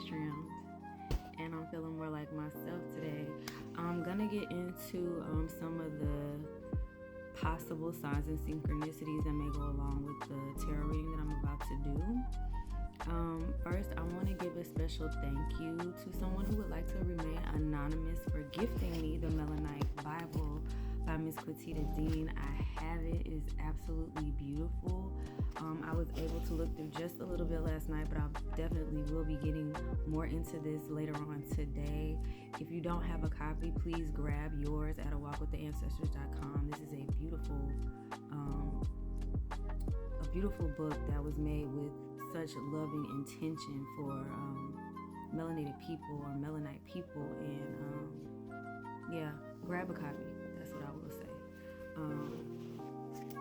Trimmed, and I'm feeling more like myself today. I'm gonna get into some of the possible signs and synchronicities that may go along with the tarot reading that I'm about to do. First, I want to give a special thank you to someone who would like to remain anonymous for gifting me the Melanite Bible by Miss Quatita Dean. I have it. It is absolutely beautiful. I was able to look through just a little bit last night, but I definitely will be getting more into this later on today. If you don't have a copy, please grab yours at awalkwiththeancestors.com. This is a beautiful book that was made with such loving intention for melanated people or melanite people, and yeah, grab a copy. That's what I will say.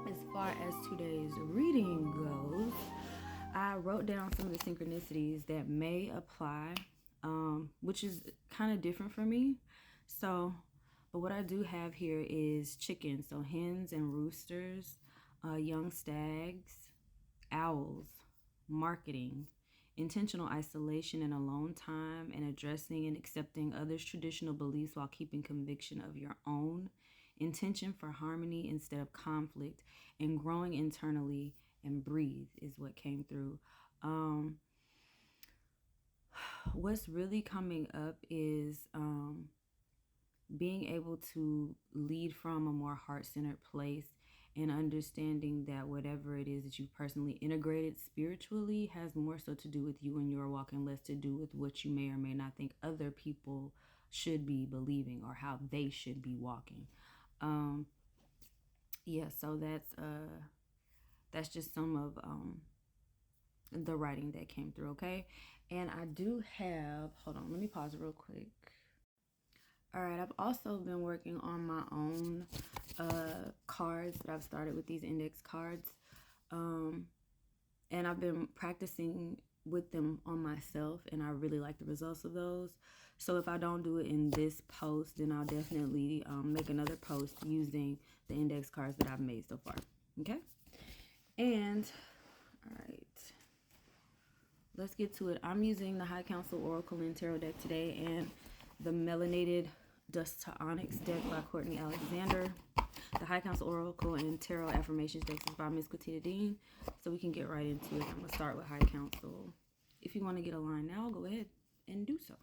As far as today's reading goes, I wrote down some of the synchronicities that may apply, which is kind of different for me. So, but what I do have here is chickens, so hens and roosters, young stags, owls, marketing, intentional isolation and alone time, and addressing and accepting others' traditional beliefs while keeping conviction of your own, intention for harmony instead of conflict, and growing internally and breathe is what came through. What's really coming up is being able to lead from a more heart-centered place and understanding that whatever it is that you personally integrated spiritually has more so to do with you and your walk and less to do with what you may or may not think other people should be believing or how they should be walking. Yeah, so that's just some of the writing that came through, okay? And I do have, hold on, let me pause real quick. All right, I've also been working on my own cards that I've started with these index cards. And I've been practicing with them on myself, and I really like the results of those. So if I don't do it in this post, then I'll definitely make another post using the index cards that I've made so far. Okay? And, all right. Let's get to it. I'm using the High Council Oracle and Tarot deck today, and the Melanated Dust to Onyx deck by Courtney Alexander. The High Council Oracle and Tarot Affirmations deck is by Miss Quatita Dean. So we can get right into it. I'm going to start with High Council. If you want to get a line now, go ahead and do so.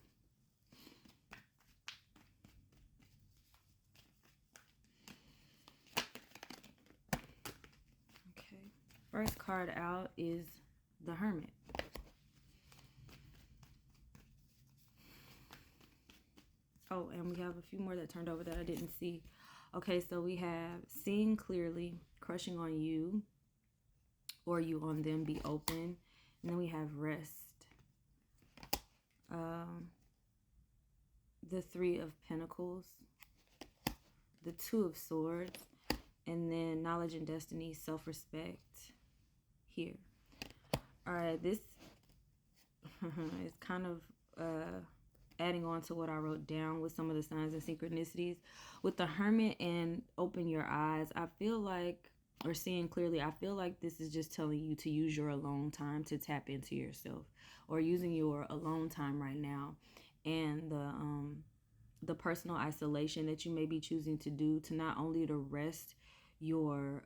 Okay. First card out is the Hermit. Oh, and we have a few more that turned over that I didn't see. Okay, so we have seeing clearly, crushing on you, or you on them, be open. And then we have rest. The Three of Pentacles, the Two of Swords, and then knowledge and destiny, self-respect here. All right, this is kind of adding on to what I wrote down with some of the signs and synchronicities. With the Hermit and open your eyes, I feel like, or seeing clearly, I feel like this is just telling you to use your alone time to tap into yourself, or using your alone time right now, and the personal isolation that you may be choosing to do to not only to rest your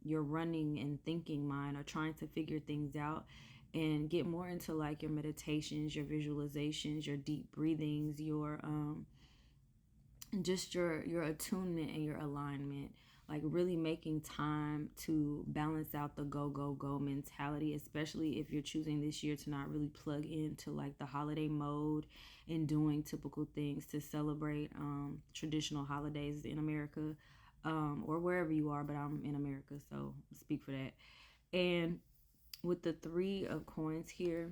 running and thinking mind, or trying to figure things out, and get more into like your meditations, your visualizations, your deep breathings, your just your attunement and your alignment, like really making time to balance out the go mentality, especially if you're choosing this year to not really plug into like the holiday mode and doing typical things to celebrate traditional holidays in America, or wherever you are, but I'm in America, so speak for that. And with the Three of Coins here,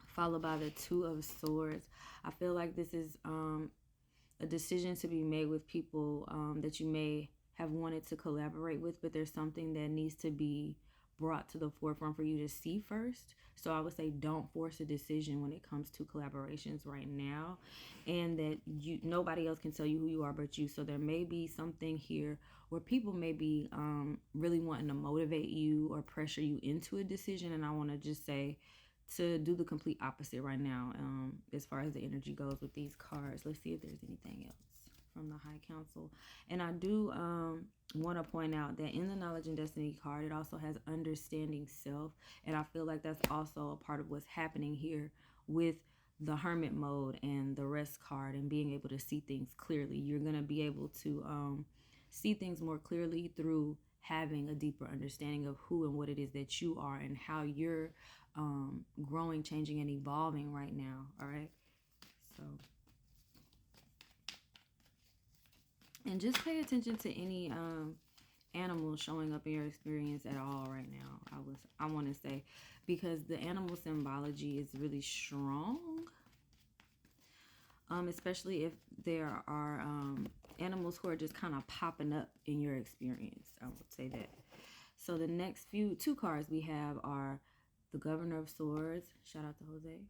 followed by the Two of Swords, I feel like this is a decision to be made with people that you may have wanted to collaborate with, but there's something that needs to be brought to the forefront for you to see first. So I would say don't force a decision when it comes to collaborations right now, and that nobody else can tell you who you are but you. So there may be something here where people may be really wanting to motivate you or pressure you into a decision, and I want to just say to do the complete opposite right now, as far as the energy goes with these cards. Let's see if there's anything else from the High Council. And I do want to point out that in the Knowledge and Destiny card, it also has understanding self. And I feel like that's also a part of what's happening here with the Hermit mode and the Rest card and being able to see things clearly. You're going to be able to see things more clearly through having a deeper understanding of who and what it is that you are and how you're growing, changing, and evolving right now. All right. So, and just pay attention to any animals showing up in your experience at all right now. I want to say, because the animal symbology is really strong, especially if there are animals who are just kind of popping up in your experience. I would say that. So the next two cards we have are the Governor of Swords, shout out to Jose,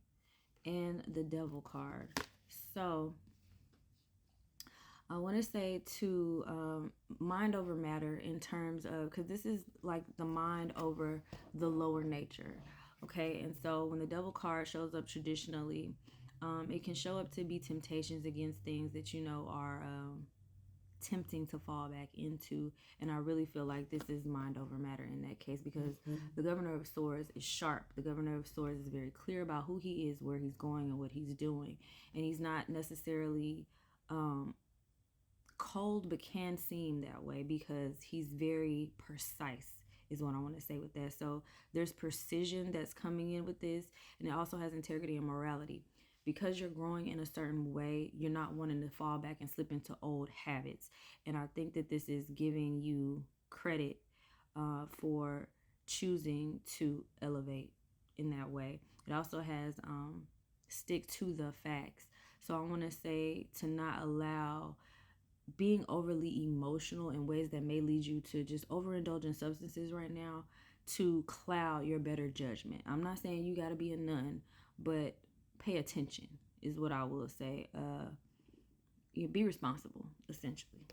and the Devil card. So I want to say to mind over matter in terms of, because this is like the mind over the lower nature. Okay, and so when the Devil card shows up traditionally, it can show up to be temptations against things that you know are tempting to fall back into. And I really feel like this is mind over matter in that case, because the Governor of Swords is sharp. The Governor of Swords is very clear about who he is, where he's going, and what he's doing. And he's not necessarily cold, but can seem that way because he's very precise, is what I want to say with that. So there's precision that's coming in with this, and it also has integrity and morality. Because you're growing in a certain way, you're not wanting to fall back and slip into old habits. And I think that this is giving you credit for choosing to elevate in that way. It also has stick to the facts. So I want to say to not allow being overly emotional in ways that may lead you to just overindulge in substances right now to cloud your better judgment. I'm not saying you got to be a nun, but pay attention is what I will say. You be responsible, essentially,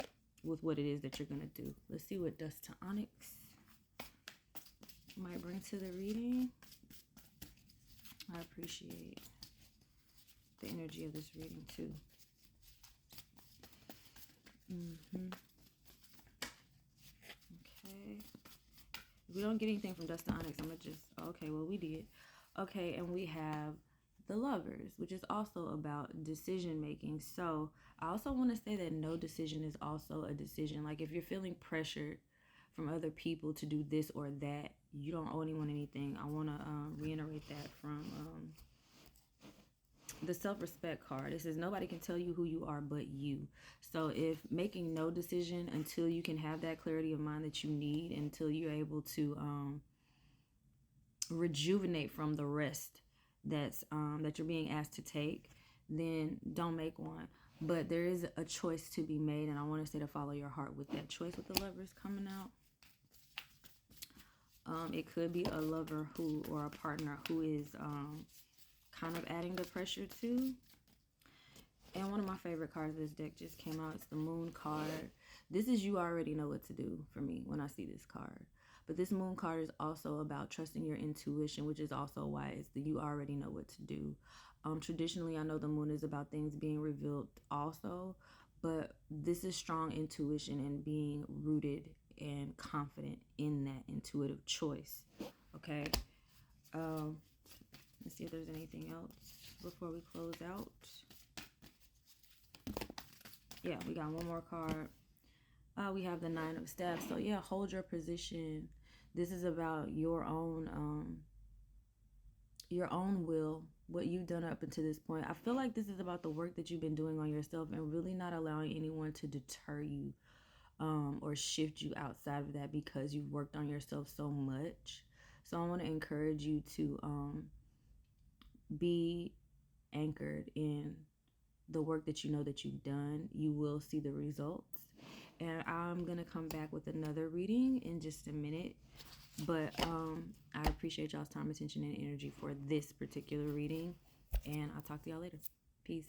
with what it is that you're going to do. Let's see what Dust to Onyx might bring to the reading. I appreciate the energy of this reading, too. Okay. If we don't get anything from Dust to Onyx, I'm going to just... Okay, well, we did. Okay, and we have the Lovers, which is also about decision making. So I also want to say that no decision is also a decision. Like if you're feeling pressured from other people to do this or that, you don't owe anyone anything. I want to reiterate that from the self-respect card. It says nobody can tell you who you are but you. So if making no decision until you can have that clarity of mind that you need, until you're able to rejuvenate from the rest that you're being asked to take, then don't make one. But there is a choice to be made, and I want to say to follow your heart with that choice with the Lovers coming out. It could be a lover or a partner who is kind of adding the pressure too. And one of my favorite cards of this deck just came out. It's the Moon card. This is you already know what to do for me when I see this card. But this Moon card is also about trusting your intuition, which is also why it's the you already know what to do. Traditionally, I know the Moon is about things being revealed also, but this is strong intuition and being rooted and confident in that intuitive choice. Okay. Let's see if there's anything else before we close out. Yeah, we got one more card. We have the Nine of Staffs. So yeah, hold your position. This is about your own will, what you've done up until this point. I feel like this is about the work that you've been doing on yourself and really not allowing anyone to deter you or shift you outside of that because you've worked on yourself so much. So I want to encourage you to be anchored in the work that you know that you've done. You will see the results. And I'm going to come back with another reading in just a minute. But I appreciate y'all's time, attention, and energy for this particular reading. And I'll talk to y'all later. Peace.